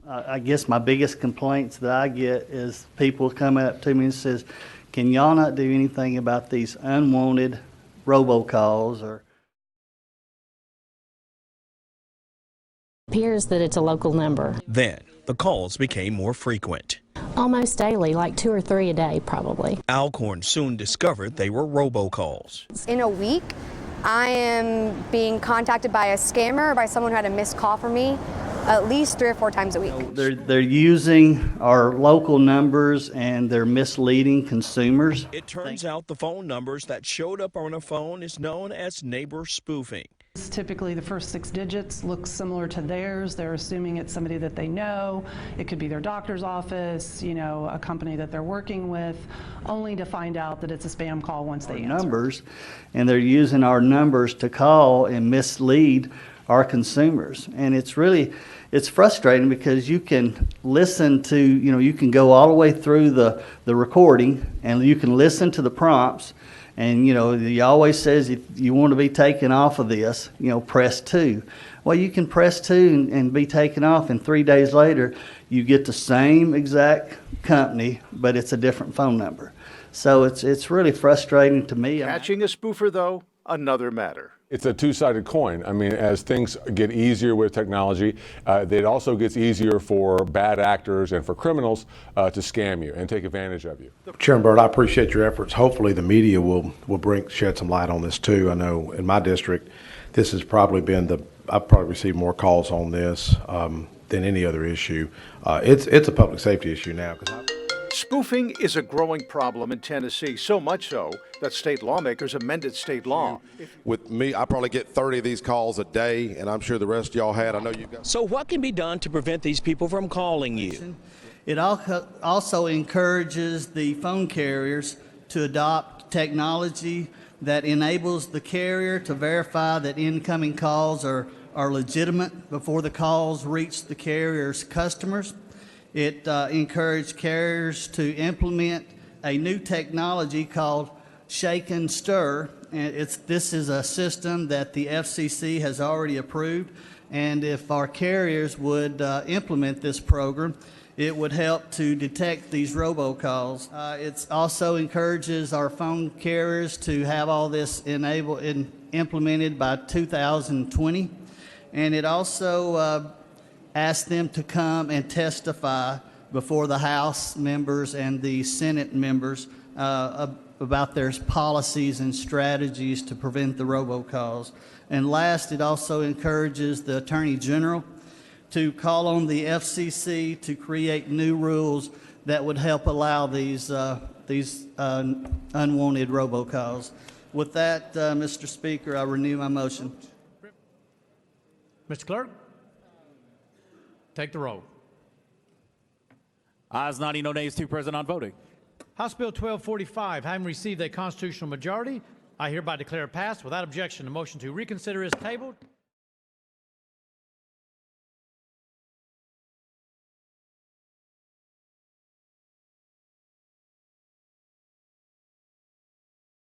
I guess my biggest complaints that I get is people come up to me and says, can y'all not do anything about these unwanted robocalls? Or appears that it's a local number. Then the calls became more frequent. Almost daily, like 2 or 3 a day probably. Alcorn soon discovered they were robocalls. In a week, I am being contacted by a scammer or by someone who had a missed call from me at least 3 or 4 times a week. They're using our local numbers and they're misleading consumers. It turns out the phone numbers that showed up on a phone is known as neighbor spoofing. Typically the first 6 digits look similar to theirs. They're assuming it's somebody that they know. It could be their doctor's office, you know, a company that they're working with, only to find out that it's a spam call once they answer. Numbers, and they're using our numbers to call and mislead our consumers. And it's frustrating because you can listen to, you can go all the way through the recording and you can listen to the prompts. And, he always says if you want to be taken off of this, press 2. Well, you can press 2 and be taken off, and 3 days later, you get the same exact company, but it's a different phone number. So it's really frustrating to me. Catching a spoofer, though, another matter. It's a two-sided coin. I mean, as things get easier with technology, it also gets easier for bad actors and for criminals to scam you and take advantage of you. Chairman Byrd, I appreciate your efforts. Hopefully the media will shed some light on this too. I know in my district, this has probably been I've probably received more calls on this than any other issue. It's a public safety issue now. Spoofing is a growing problem in Tennessee, so much so that state lawmakers amended state law. With me, I probably get 30 of these calls a day, and I'm sure the rest of y'all had. I know you've got. So what can be done to prevent these people from calling you? It also encourages the phone carriers to adopt technology that enables the carrier to verify that incoming calls are legitimate before the calls reach the carrier's customers. It encouraged carriers to implement a new technology called Shake and Stir. And this is a system that the FCC has already approved. And if our carriers would implement this program, it would help to detect these robocalls. It also encourages our phone carriers to have all this implemented by 2020. And it also ask them to come and testify before the House members and the Senate members about their policies and strategies to prevent the robocalls. And last, it also encourages the Attorney General to call on the FCC to create new rules that would help allow these unwanted robocalls. With that, Mr. Speaker, I renew my motion. Mr. Clerk? Take the roll. Ayes 90, no nays, 2 present on voting. House Bill 1245, having received a constitutional majority, I hereby declare it passed. Without objection, the motion to reconsider is tabled.